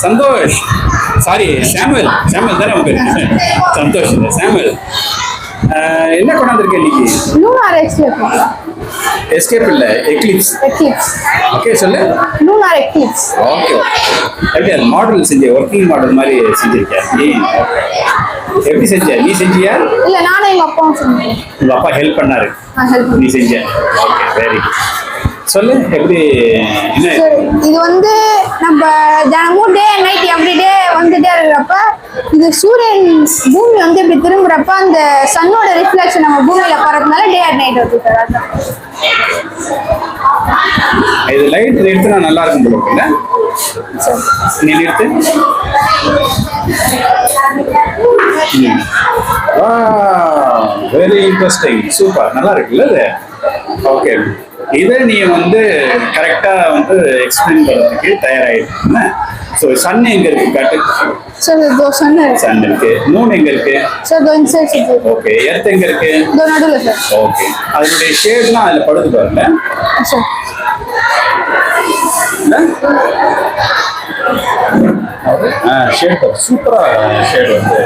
Santhosh. Sorry, Samuel. Samuel தானே உங்க பேரு? சந்தோஷ் இல்லை, சாமுவேல். என்ன கொண்டாந்துருக்க இன்னைக்கு? Lunar escape. எஸ்கேப் இல்லை, எக்லிப்ஸ். எக்லிப்ஸ். ஓகே, சொல்லு. Lunar Eclipse. ஓகே. எப்படி அது மாடல் செஞ்ச, ஒர்க்கிங் மாடல் மாதிரி செஞ்சிருக்கியா நீ? எப்படி செஞ்ச? நீ செஞ்சியா? இல்ல, நானும் எங்க அப்பாவும் செஞ்சோம். உங்க அப்பா ஹெல்ப் பண்ணாரு, நீ செஞ்ச? Okay, very good. சொல்லு, எப்படி? என்ன இது வந்து நம்ம தினமும் டே அண்ட் நைட் எவ்ரிடே வந்துட்டே இருக்கிறப்ப, இது சூரியன் பூமி வந்து இப்படி திரும்புறப்ப அந்த சன்னோட ரிஃப்ளெக்ஷன் நம்ம பூமியில போறதுனால டே அண்ட் நைட் வருது சார். அதான் இது லைட் நிறுத்தினா நல்லா இருக்கும் போல இருக்குல்ல? நீ நிறுத்து. வெரி இன்ட்ரெஸ்டிங், சூப்பர், நல்லா இருக்குல்ல இது? ஓகே, இதை நீ வந்து கரெக்டா வந்து எக்ஸ்பிளைன் பண்ணுறதுக்கு தயாராகிருக்குன்னு. ஸோ சன் எங்க இருக்கு காட்டு? சார் இதோ சன் சன் இருக்கு. மூன் எங்க இருக்கு? சார் இதோ இந்த சைடு சார். ஓகே, எர்த் எங்க இருக்கு? இதோ நடுவுல சார். ஓகே, அதனுடைய ஷேட்லாம் அதில் படுது பாருங்க. சார் ஷேட் சூப்பரா, ஷேட் வந்து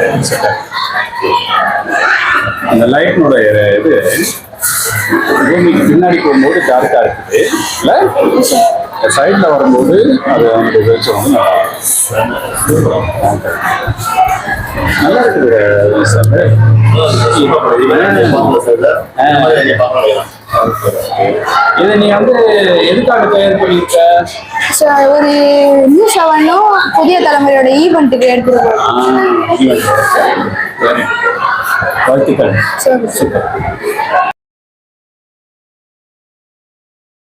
அந்த லைட்னோட இது பூமிக்கு பின்னாடி போகும்போது டார்க்கா இருக்குது இல்லை? சைட்ல வரும்போது அது வந்து வெளிச்சம் வந்து நல்லா இருக்குது சார். இதை நீ வந்து எதுக்காக தயார் பண்ணிருக்க? சார் ஒரு நியூஸ் அவனும் புதிய தலைமுறையோட ஈவெண்ட்டுக்கு எடுத்துருக்கோம். வாழ்த்துக்கள். சரி.